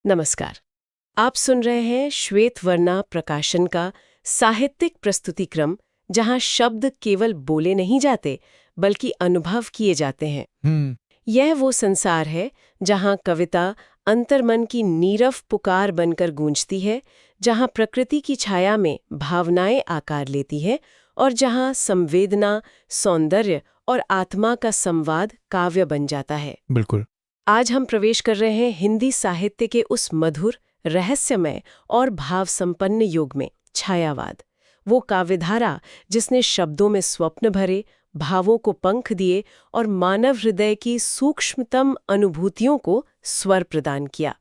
नमस्कार। आप सुन रहे हैं श्वेतवर्णा प्रकाशन का साहित्यिक प्रस्तुतिक्रम, जहां शब्द केवल बोले नहीं जाते बल्कि अनुभव किए जाते हैं। यह वो संसार है जहां कविता अंतर्मन की नीरव पुकार बनकर गूंजती है, जहां प्रकृति की छाया में भावनाएं आकार लेती है और जहां संवेदना, सौंदर्य और आत्मा का संवाद काव्य बन जाता है। बिल्कुल। आज हम प्रवेश कर रहे हैं हिंदी साहित्य के उस मधुर, रहस्यमय और भाव संपन्न युग में, छायावाद। वो काव्यधारा जिसने शब्दों में स्वप्न भरे, भावों को पंख दिए और मानव हृदय की सूक्ष्मतम अनुभूतियों को स्वर प्रदान किया।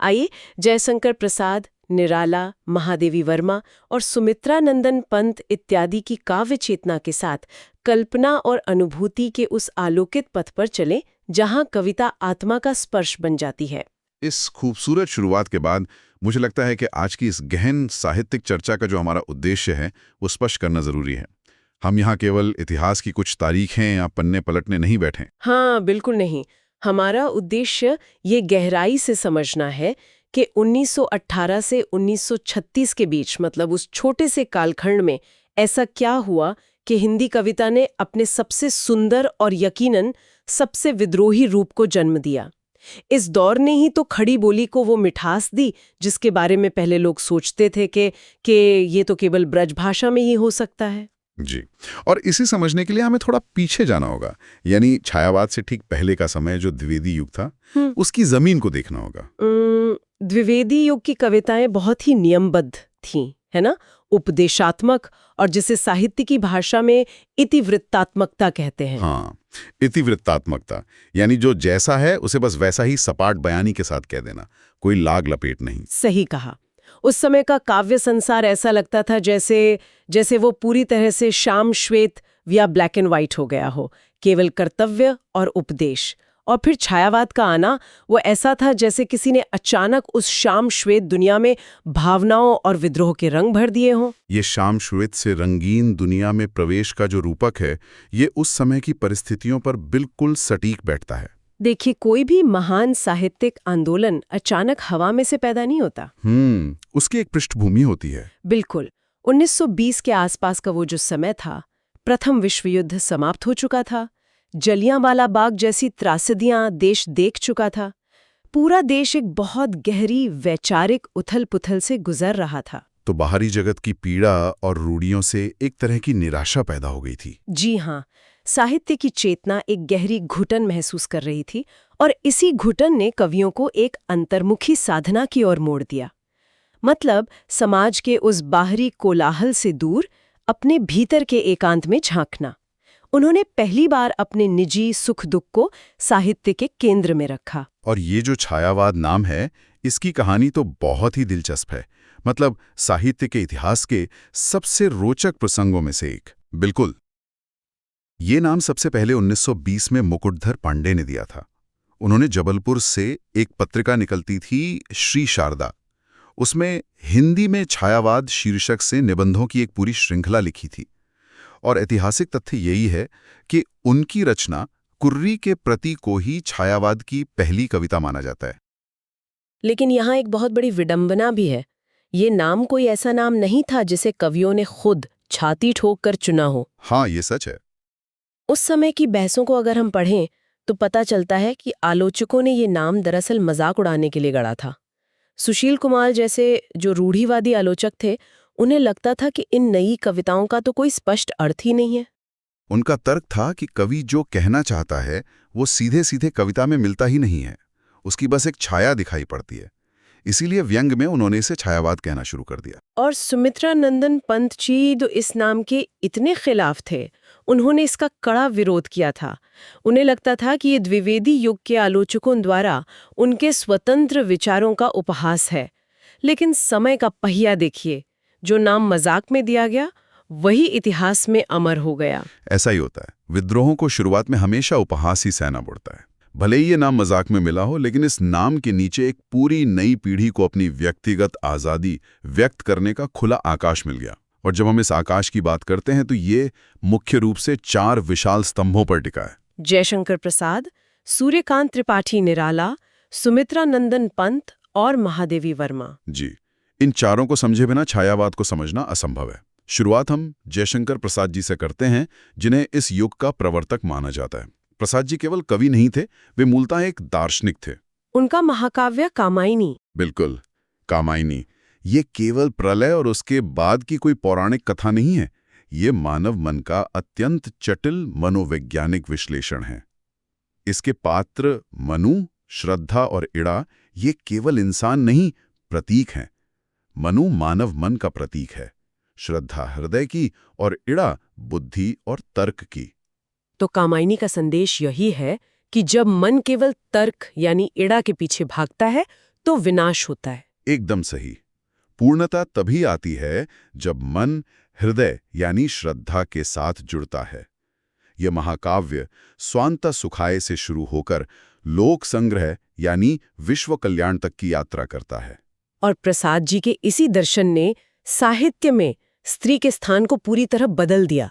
आइए जयशंकर प्रसाद, निराला, महादेवी वर्मा और सुमित्रा नंदन पंत इत्यादि की काव्य चेतना के साथ कल्पना और अनुभूति के उस आलोकित पथ पर चलें जहां कविता आत्मा का स्पर्श बन जाती है। इस खूबसूरत शुरुआत के बाद मुझे लगता है कि आज की इस गहन साहित्यिक चर्चा का जो हमारा उद्देश्य है वो स्पष्ट करना जरूरी है। हम यहाँ केवल इतिहास की कुछ तारीखें या पन्ने पलटने नहीं बैठे। हाँ, बिल्कुल नहीं। हमारा उद्देश्य ये गहराई से समझना है कि 1918 से 1936 के बीच, मतलब उस छोटे से कालखंड में ऐसा क्या हुआ कि हिंदी कविता ने अपने सबसे सुंदर और यकीनन सबसे विद्रोही रूप को जन्म दिया। इस दौर ने ही तो खड़ी बोली को वो मिठास दी जिसके बारे में पहले लोग सोचते थे कि ये तो केवल ब्रज भाषा में ही हो सकता है। जी, और इसी समझने के लिए हमें थोड़ा पीछे जाना होगा, यानी छायावाद से ठीक पहले का समय जो द्विवेदी युग था, उसकी जमीन को देखना होगा। द्विवेदी युग की कविताएं बहुत ही नियमबद्ध थीं, है ना? उपदेशात्मक, और जिसे साहित्य की भाषा में इतिवृत्तात्मकता कहते हैं। हाँ, इतिवृत्तात्मकता, यानी जो जैसा है उसे बस वैसा ही सपाट बयानी के साथ कह देना, कोई लाग लपेट नहीं। सही कहा। उस समय का काव्य संसार ऐसा लगता था जैसे वो पूरी तरह से श्याम श्वेत या ब्लैक एंड व्हाइट हो गया हो, केवल कर्तव्य और उपदेश। और फिर छायावाद का आना वो ऐसा था जैसे किसी ने अचानक उस श्याम श्वेत दुनिया में भावनाओं और विद्रोह के रंग भर दिए हों। ये श्याम श्वेत से रंगीन दुनिया में प्रवेश का जो रूपक है, ये उस समय की परिस्थितियों पर बिल्कुल सटीक बैठता है। देखिए, कोई भी महान साहित्यिक आंदोलन अचानक हवा में से पैदा नहीं होता। उसकी एक पृष्ठभूमि होती है। बिल्कुल। 1920 के आसपास का वो जो समय था, प्रथम विश्व युद्ध समाप्त हो चुका था, जलियांवाला बाग जैसी त्रासदियां देश देख चुका था। पूरा देश एक बहुत गहरी वैचारिक उथल-पुथल से गुजर रहा था। तो बाहरी जगत की पीड़ा और रूढ़ियों से एक तरह की निराशा पैदा हो गई थी। जी हाँ, साहित्य की चेतना एक गहरी घुटन महसूस कर रही थी, और इसी घुटन ने कवियों को एक अंतर्मुखी साधना की ओर मोड़ दिया। मतलब समाज के उस बाहरी कोलाहल से दूर अपने भीतर के एकांत में झांकना। उन्होंने पहली बार अपने निजी सुख दुख को साहित्य के केंद्र में रखा। और ये जो छायावाद नाम है, इसकी कहानी तो बहुत ही दिलचस्प है। मतलब साहित्य के इतिहास के सबसे रोचक प्रसंगों में से एक। बिल्कुल। ये नाम सबसे पहले 1920 में मुकुटधर पांडे ने दिया था। उन्होंने जबलपुर से एक पत्रिका निकलती थी, श्री शारदा। उसमें हिंदी में छायावाद शीर्षक से निबंधों की एक पूरी श्रृंखला लिखी थी। और ऐतिहासिक तथ्य यही है कि उनकी रचना कुर्री के प्रति को ही छायावाद की पहली कविता माना जाता है। लेकिन यहाँ एक बहुत बड़ी विडंबना भी है। ये नाम कोई ऐसा नाम नहीं था जिसे कवियों ने खुद छाती ठोक कर चुना हो। हाँ, ये सच है। उस समय की बहसों को अगर हम पढ़ें तो पता चलता है कि आलोचकों ने ये नाम दरअसल मजाक उड़ाने के लिए गढ़ा था। सुशील कुमार जैसे जो रूढ़िवादी आलोचक थे, उन्हें लगता था कि इन नई कविताओं का तो कोई स्पष्ट अर्थ ही नहीं है। उनका तर्क था कि कवि जो कहना चाहता है वो सीधे सीधे कविता में मिलता ही नहीं है, उसकी बस एक छाया दिखाई पड़ती है। इसीलिए व्यंग में उन्होंने इसे छायावाद कहना शुरू कर दिया। और सुमित्रा नंदन पंत जी तो इस नाम के इतने खिलाफ थे, उन्होंने इसका कड़ा विरोध किया था। उन्हें लगता था कि ये द्विवेदी युग के आलोचकों द्वारा उनके स्वतंत्र विचारों का उपहास है। लेकिन समय का पहिया देखिए, जो नाम मजाक में दिया गया वही इतिहास में अमर हो गया। ऐसा ही होता है, विद्रोहों को शुरुआत में हमेशा उपहास ही सहना पड़ता है। भले ही ये नाम मजाक में मिला हो, लेकिन इस नाम के नीचे एक पूरी नई पीढ़ी को अपनी व्यक्तिगत आज़ादी व्यक्त करने का खुला आकाश मिल गया। और जब हम इस आकाश की बात करते हैं तो ये मुख्य रूप से 4 विशाल स्तंभों पर टिका है। जयशंकर प्रसाद, सूर्यकांत त्रिपाठी निराला, सुमित्रा नंदन पंत और महादेवी वर्मा। जी, इन चारों को समझे बिना छायावाद को समझना असंभव है। शुरुआत हम जयशंकर प्रसाद जी से करते हैं, जिन्हें इस युग का प्रवर्तक माना जाता है। प्रसाद जी केवल कवि नहीं थे, वे मूलतः एक दार्शनिक थे। उनका महाकाव्य कामायनी। बिल्कुल, कामायनी। ये केवल प्रलय और उसके बाद की कोई पौराणिक कथा नहीं है, ये मानव मन का अत्यंत जटिल मनोवैज्ञानिक विश्लेषण है। इसके पात्र मनु, श्रद्धा और इड़ा ये केवल इंसान नहीं, प्रतीक हैं। मनु मानव मन का प्रतीक है, श्रद्धा हृदय की और इड़ा बुद्धि और तर्क की। तो कामायनी का संदेश यही है कि जब मन केवल तर्क यानी इड़ा के पीछे भागता है तो विनाश होता है। एकदम सही। पूर्णता तभी आती है जब मन हृदय यानी श्रद्धा के साथ जुड़ता है। यह महाकाव्य स्वांता सुखाय से शुरू होकर लोक संग्रह यानी विश्व कल्याण तक की यात्रा करता है। और प्रसाद जी के इसी दर्शन ने साहित्य में स्त्री के स्थान को पूरी तरह बदल दिया।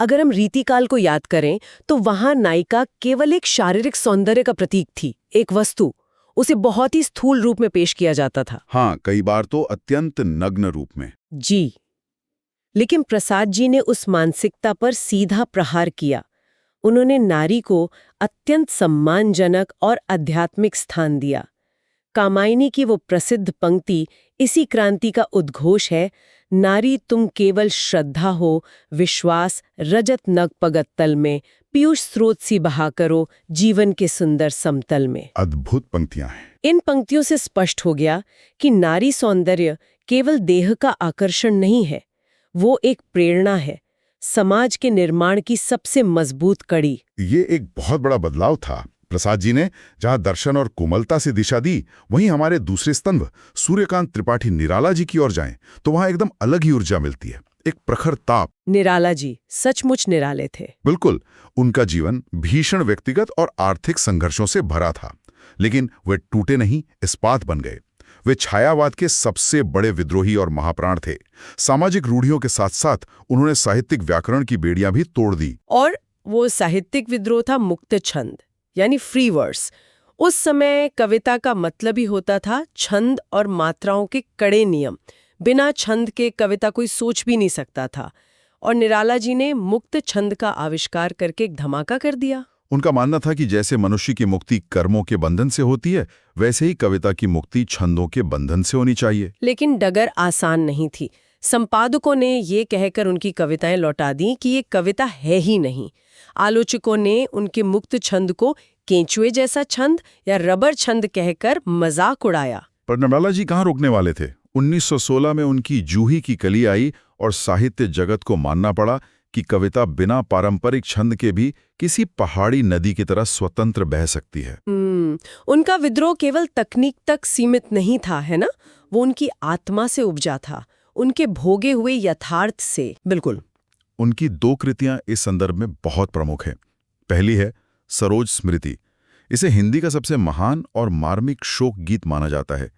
अगर हम रीतिकाल को याद करें तो वहां नायिका केवल एक शारीरिक सौंदर्य का प्रतीक थी, एक वस्तु। उसे बहुत ही स्थूल रूप में पेश किया जाता था। हाँ, कई बार तो अत्यंत नग्न रूप में। जी, लेकिन प्रसाद जी ने उस मानसिकता पर सीधा प्रहार किया। उन्होंने नारी को अत्यंत सम्मानजनक और आध्यात्मिक स्थान दिया। कामायनी की वो प्रसिद्ध पंक्ति इसी क्रांति का उद्घोष है, नारी तुम केवल श्रद्धा हो, विश्वास रजत नग पगत्तल में, पीयूष स्रोत सी बहा करो जीवन के सुंदर समतल में। अद्भुत पंक्तियां हैं। इन पंक्तियों से स्पष्ट हो गया कि नारी सौंदर्य केवल देह का आकर्षण नहीं है, वो एक प्रेरणा है, समाज के निर्माण की सबसे मजबूत कड़ी। ये एक बहुत बड़ा बदलाव था। प्रसाद जी ने जहां दर्शन और कोमलता से दिशा दी, वहीं हमारे दूसरे स्तंभ सूर्यकांत त्रिपाठी निराला जी की ओर जाएं तो वहां एकदम अलग ही ऊर्जा मिलती है, एक प्रखर ताप। निराला जी सचमुच निराले थे। बिल्कुल, उनका जीवन भीषण व्यक्तिगत और आर्थिक संघर्षों से भरा था, लेकिन वे टूटे नहीं, इस्पात बन गए। वे छायावाद के सबसे बड़े विद्रोही और महाप्राण थे। सामाजिक रूढ़ियों के साथ साथ उन्होंने साहित्यिक व्याकरण की बेड़ियां भी तोड़ दी। और वो साहित्यिक विद्रोह था मुक्त छंद यानी फ्री वर्स। उस समय कविता का मतलब ही होता था छंद और मात्राओं के कड़े नियम। बिना छंद के कविता कोई सोच भी नहीं सकता था। और निराला जी ने मुक्त छंद का आविष्कार करके एक धमाका कर दिया। उनका मानना था कि जैसे मनुष्य की मुक्ति कर्मों के बंधन से होती है, वैसे ही कविता की मुक्ति छंदों के बंधन से होनी चाहिए। लेकिन डगर आसान नहीं थी। संपादकों ने ये कहकर उनकी कविताएं लौटा दी कि ये कविता है ही नहीं। आलोचकों ने उनके मुक्त छंद को केंचुए जैसा छंद या रबर छंद कहकर मजाक उड़ाया। पर निराला जी कहाँ रुकने वाले थे। 1916 में उनकी जूही की कली आई और साहित्य जगत को मानना पड़ा कि कविता बिना पारंपरिक छंद के भी किसी पहाड़ी नदी की तरह स्वतंत्र बह सकती है। उनका विद्रोह केवल तकनीक तक सीमित नहीं था, है ना? वो उनकी आत्मा से उपजा था, उनके भोगे हुए यथार्थ से। बिल्कुल। उनकी दो कृतियां इस संदर्भ में बहुत प्रमुख हैं। पहली है सरोज स्मृति। इसे हिंदी का सबसे महान और मार्मिक शोक गीत माना जाता है।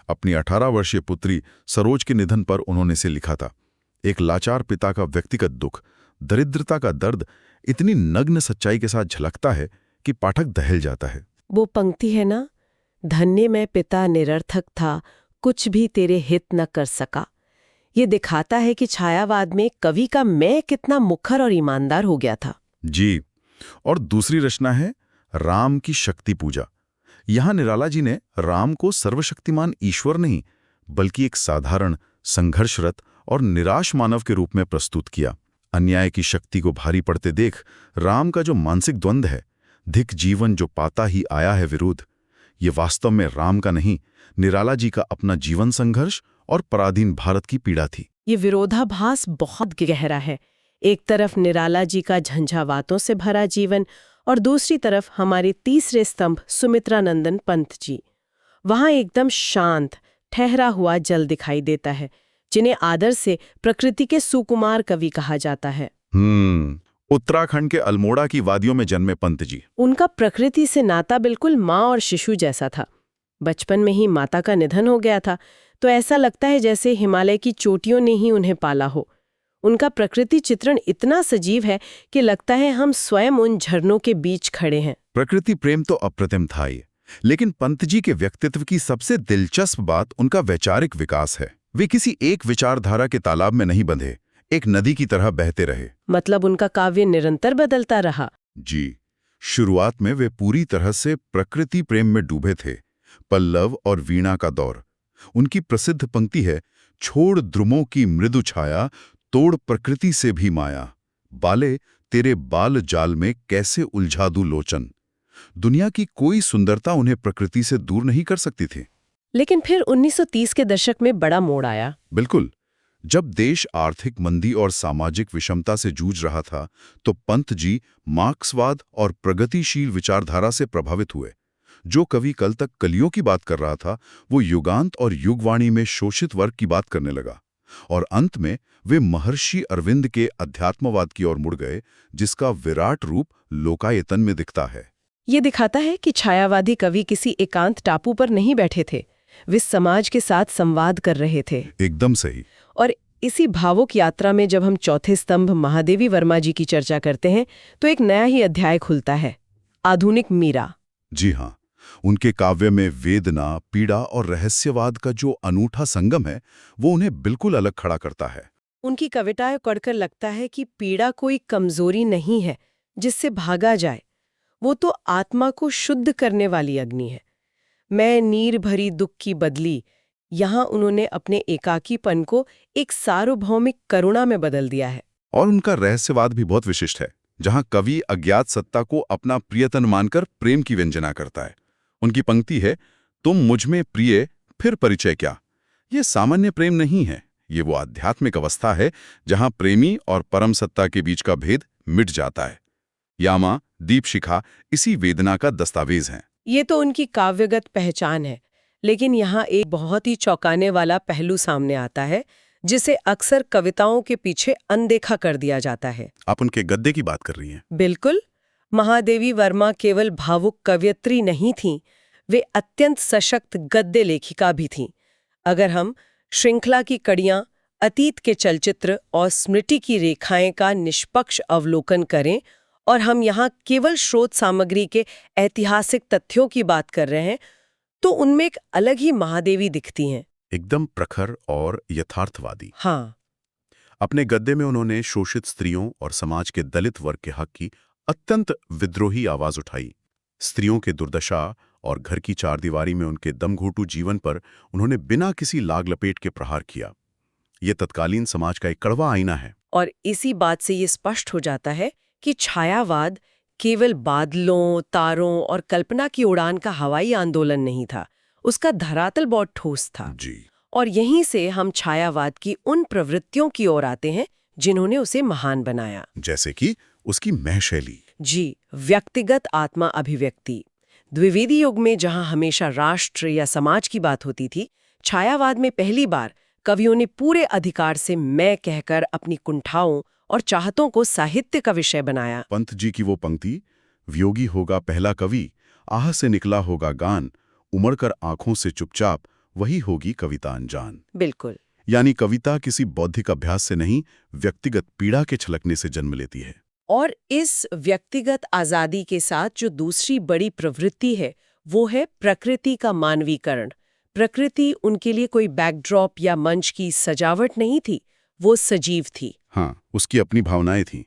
अपनी 18 वर्षीय पुत्री सरोज के निधन पर उन्होंने इसे लिखा था। एक लाचार पिता का व्यक्तिगत दुख, दरिद्रता का दर्द इतनी नग्न सच्चाई के साथ झलकता है कि पाठक दहल जाता है। वो पंक्ति है ना, धन्य मैं पिता निरर्थक था, कुछ भी तेरे हित न कर सका। ये दिखाता है कि छायावाद में कवि का मैं कितना मुखर और ईमानदार हो गया था। जी। और दूसरी रचना है राम की शक्ति पूजा। यहां निराला जी ने राम को सर्वशक्तिमान ईश्वर नहीं, बल्कि एक साधारण, संघर्षरत और निराश मानव के रूप में प्रस्तुत किया। अन्याय की शक्ति को भारी पड़ते देख राम का जो मानसिक द्वंद्व है, धिक जीवन जो पाता ही आया है विरोध, ये वास्तव में राम का नहीं, निराला जी का अपना जीवन संघर्ष और पराधीन भारत की पीड़ा थी। ये विरोधाभास बहुत गहरा है। एक तरफ निराला जी का झंझावातों से भरा जीवन और दूसरी तरफ हमारे तीसरे स्तंभ सुमित्रानंदन पंत जी। वहां एकदम शांत, ठहरा हुआ जल दिखाई देता है, जिन्हें आदर से प्रकृति के सुकुमार कवि कहा जाता है। उत्तराखंड के अल्मोड़ा की वादियों में जन्मे पंत जी। उनका प्रकृति से नाता बिल्कुल माँ और शिशु जैसा था। बचपन में ही माता का निधन हो गया था, तो ऐसा लगता है जैसे हिमालय की चोटियों ने ही उन्हें पाला हो। उनका प्रकृति चित्रण इतना सजीव है कि लगता है हम स्वयं उन झरनों के बीच खड़े हैं। प्रकृति प्रेम तो अप्रतिम था ही, लेकिन पंत जी के व्यक्तित्व की सबसे दिलचस्प बात उनका वैचारिक विकास है। वे किसी एक विचारधारा के तालाब में नहीं बंधे, एक नदी की तरह बहते रहे। मतलब उनका काव्य निरंतर बदलता रहा। जी, शुरुआत में वे पूरी तरह से प्रकृति प्रेम में डूबे थे। पल्लव और वीणा का दौर। उनकी प्रसिद्ध पंक्ति है, छोड़ द्रुमों की मृदु छाया, तोड़ प्रकृति से भी माया, बाले तेरे बाल जाल में कैसे उलझा दूं लोचन। दुनिया की कोई सुंदरता उन्हें प्रकृति से दूर नहीं कर सकती थी। लेकिन फिर 1930 के दशक में बड़ा मोड़ आया। बिल्कुल। जब देश आर्थिक मंदी और सामाजिक विषमता से जूझ रहा था, तो पंत जी मार्क्सवाद और प्रगतिशील विचारधारा से प्रभावित हुए। जो कवि कल तक कलियों की बात कर रहा था, वो युगांत और युगवाणी में शोषित वर्ग की बात करने लगा। और अंत में वे महर्षि अरविंद के अध्यात्मवाद की ओर मुड़ गए, जिसका विराट रूप लोकायतन में दिखता है। ये दिखाता है कि छायावादी कवि किसी एकांत टापू पर नहीं बैठे थे, वे समाज के साथ संवाद कर रहे थे। एकदम सही। और इसी भावुक यात्रा में जब हम चौथे स्तंभ महादेवी वर्मा जी की चर्चा करते हैं, तो एक नया ही अध्याय खुलता है, आधुनिक मीरा। जी हाँ, उनके काव्य में वेदना, पीड़ा और रहस्यवाद का जो अनूठा संगम है, वो उन्हें बिल्कुल अलग खड़ा करता है। उनकी कविताएं पढ़कर लगता है कि पीड़ा कोई कमजोरी नहीं है जिससे भागा जाए, वो तो आत्मा को शुद्ध करने वाली अग्नि है। मैं नीर भरी दुख की बदली, यहाँ उन्होंने अपने एकाकीपन को एक सार्वभौमिक करुणा में बदल दिया है। और उनका रहस्यवाद भी बहुत विशिष्ट है, जहाँ कवि अज्ञात सत्ता को अपना प्रियतन मानकर प्रेम की व्यंजना करता है। उनकी पंक्ति है, तुम मुझ में प्रिय, फिर परिचय क्या। ये सामान्य प्रेम नहीं है, ये वो आध्यात्मिक अवस्था है जहाँ प्रेमी और परम सत्ता के बीच का भेद मिट जाता है। यामा, दीपशिखा इसी वेदना का दस्तावेज हैं। ये तो उनकी काव्यगत पहचान है, लेकिन यहाँ एक बहुत ही चौंकाने वाला पहलू सामने आता है, जिसे अक्सर कविताओं के पीछे अनदेखा कर दिया जाता है। आप उनके गद्य की बात कर रही हैं? बिल्कुल। महादेवी वर्मा केवल भावुक कवयित्री नहीं थीं, वे अत्यंत सशक्त गद्य लेखिका भी थीं। अगर हम श्रृंखला की कड़ियां, अतीत के चलचित्र और स्मृति की रेखाएं का निष्पक्ष अवलोकन करें, और हम यहाँ केवल स्रोत सामग्री के ऐतिहासिक तथ्यों की बात कर रहे हैं, तो उनमें एक अलग ही महादेवी दिखती हैं। एकदम प्रखर और यथार्थवादी। हाँ, अपने गद्य में उन्होंने शोषित स्त्रियों और समाज के दलित वर्ग के हक की अत्यंत विद्रोही आवाज उठाई। स्त्रियों के दुर्दशा और घर की चारदीवारी में उनके दमघोंटू जीवन पर उन्होंने बिना किसी लाग लपेट के प्रहार किया। ये तत्कालीन समाज का एक कड़वा आईना है। और इसी बात से ये स्पष्ट हो जाता है कि छायावाद केवल बादलों, तारों और कल्पना की उड़ान का हवाई आंदोलन नहीं था, उसका धरातल बहुत ठोस था। जी। और यहीं से हम छायावाद की उन प्रवृत्तियों की ओर आते हैं जिन्होंने उसे महान बनाया। जैसे कि उसकी महशैली। जी, व्यक्तिगत आत्मा अभिव्यक्ति। द्विवेदी युग में जहां हमेशा राष्ट्र या समाज की बात होती थी, छायावाद में पहली बार कवियों ने पूरे अधिकार से मैं कहकर अपनी कुंठाओं और चाहतों को साहित्य का विषय बनाया। पंत जी की वो पंक्ति, वियोगी होगा पहला कवि, आह से निकला होगा गान, उमड़कर आंखों से चुपचाप, वही होगी कविता अनजान। बिल्कुल। यानी कविता किसी बौद्धिक अभ्यास से नहीं, व्यक्तिगत पीड़ा के छलकने से जन्म लेती है। और इस व्यक्तिगत आजादी के साथ जो दूसरी बड़ी प्रवृत्ति है, वो है प्रकृति का मानवीकरण। प्रकृति उनके लिए कोई बैकड्रॉप या मंच की सजावट नहीं थी, वो सजीव थी। हाँ, उसकी अपनी भावनाएं थीं।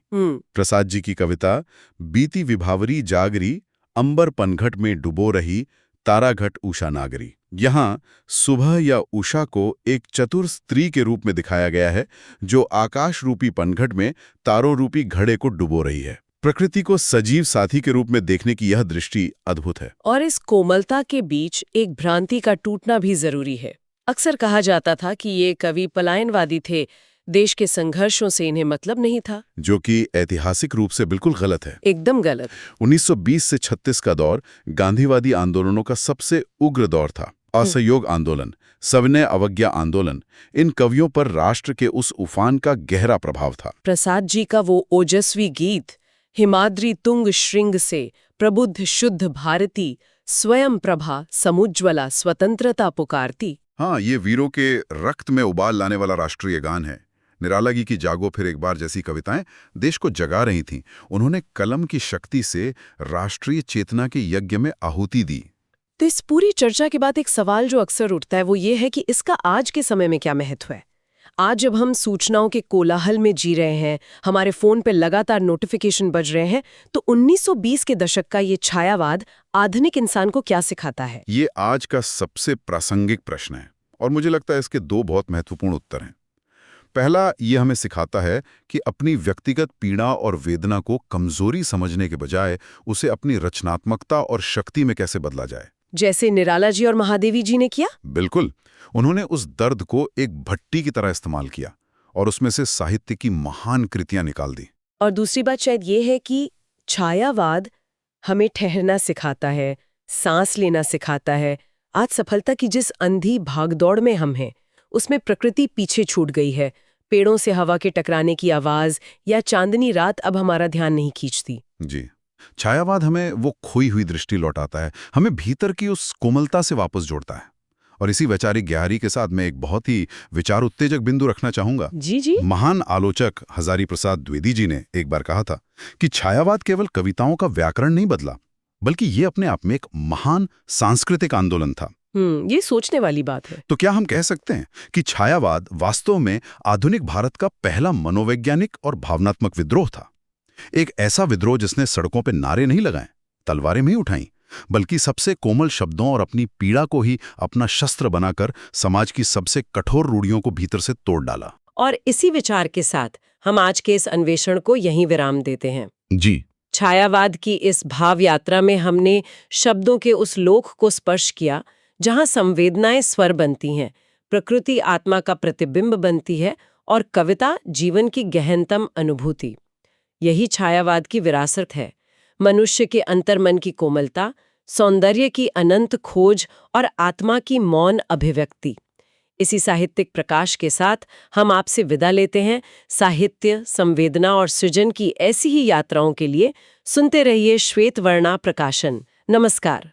प्रसाद जी की कविता, बीती विभावरी जागरी, अंबर पनघट में डुबो रही, ताराघट उषा नागरी। यहाँ सुबह या उषा को एक चतुर स्त्री के रूप में दिखाया गया है, जो आकाश रूपी पनघट में तारों रूपी घड़े को डुबो रही है। प्रकृति को सजीव साथी के रूप में देखने की यह दृष्टि अद्भुत है। और इस कोमलता के बीच एक भ्रांति का टूटना भी जरूरी है। अक्सर कहा जाता था कि ये कवि पलायनवादी थे, देश के संघर्षों से इन्हें मतलब नहीं था, जो कि ऐतिहासिक रूप से बिल्कुल गलत है। एकदम गलत। 1920 से 36 का दौर गांधीवादी आंदोलनों का सबसे उग्र दौर था। असहयोग आंदोलन, सविनय अवज्ञा आंदोलन, इन कवियों पर राष्ट्र के उस उफान का गहरा प्रभाव था। प्रसाद जी का वो ओजस्वी गीत, हिमाद्री तुंग श्रृंग से प्रबुद्ध शुद्ध भारती, स्वयं प्रभा समुज्ज्वला स्वतंत्रता पुकारती। हाँ, ये वीरों के रक्त में उबाल लाने वाला राष्ट्रीय गान है। निराला जी की जागो फिर एक बार जैसी कविताएं देश को जगा रही थीं। उन्होंने कलम की शक्ति से राष्ट्रीय चेतना के यज्ञ में आहुति दी। तो इस पूरी चर्चा के बाद एक सवाल जो अक्सर उठता है वो ये है कि इसका आज के समय में क्या महत्व है। आज जब हम सूचनाओं के कोलाहल में जी रहे हैं, हमारे फोन पे लगातार नोटिफिकेशन बज रहे हैं, तो 1920 के दशक का ये छायावाद आधुनिक इंसान को क्या सिखाता है? ये आज का सबसे प्रासंगिक प्रश्न है और मुझे लगता है इसके दो बहुत महत्वपूर्ण उत्तर हैं। पहला, ये हमें सिखाता है कि अपनी व्यक्तिगत पीड़ा और वेदना को कमजोरी समझने के बजाय उसे अपनी रचनात्मकता और शक्ति में कैसे बदला जाए। जैसे निराला जी और महादेवी जी ने किया। बिल्कुल, उन्होंने उस दर्द को एक भट्टी की तरह इस्तेमाल किया और उसमें से साहित्य की महान कृतियां निकाल दी। और दूसरी बात शायद ये है कि छायावाद हमें ठहरना सिखाता है, सांस लेना सिखाता है। आज सफलता की जिस अंधी भागदौड़ में हम हैं, उसमें प्रकृति पीछे छूट गई है। पेड़ों से हवा के टकराने की आवाज या चांदनी रात अब हमारा ध्यान नहीं खींचती। जी, छायावाद हमें वो खोई हुई दृष्टि लौटाता है, हमें भीतर की उस कोमलता से वापस जोड़ता है। और इसी वैचारिक गहराई के साथ मैं एक बहुत ही विचार उत्तेजक बिंदु रखना चाहूंगा। जी जी। महान आलोचक हजारी प्रसाद द्विवेदी जी ने एक बार कहा था कि छायावाद केवल कविताओं का व्याकरण नहीं बदला, बल्कि ये अपने आप में एक महान सांस्कृतिक आंदोलन था। ये सोचने वाली बात है। तो क्या हम कह सकते हैं कि छायावाद वास्तव में आधुनिक भारत का पहला मनोवैज्ञानिक और भावनात्मक विद्रोह था? एक ऐसा विद्रोह जिसने सड़कों पर नारे नहीं लगाए, तलवारें नहीं उठाई, बल्कि सबसे कोमल शब्दों और अपनी पीड़ा को ही अपना शस्त्र बनाकर समाज की सबसे कठोर रूढ़ियों को भीतर से तोड़ डाला। और इसी विचार के साथ हम आज के इस अन्वेषण को यहीं विराम देते हैं। जी, छायावाद की इस भाव यात्रा में हमने शब्दों के उस लोक को स्पर्श किया जहां संवेदनाएं स्वर बनती हैं, प्रकृति आत्मा का प्रतिबिंब बनती है और कविता जीवन की गहनतम अनुभूति। यही छायावाद की विरासत है, मनुष्य के अंतर्मन की कोमलता, सौंदर्य की अनंत खोज और आत्मा की मौन अभिव्यक्ति। इसी साहित्यिक प्रकाश के साथ हम आपसे विदा लेते हैं। साहित्य, संवेदना और सृजन की ऐसी ही यात्राओं के लिए सुनते रहिए श्वेतवर्णा प्रकाशन। नमस्कार।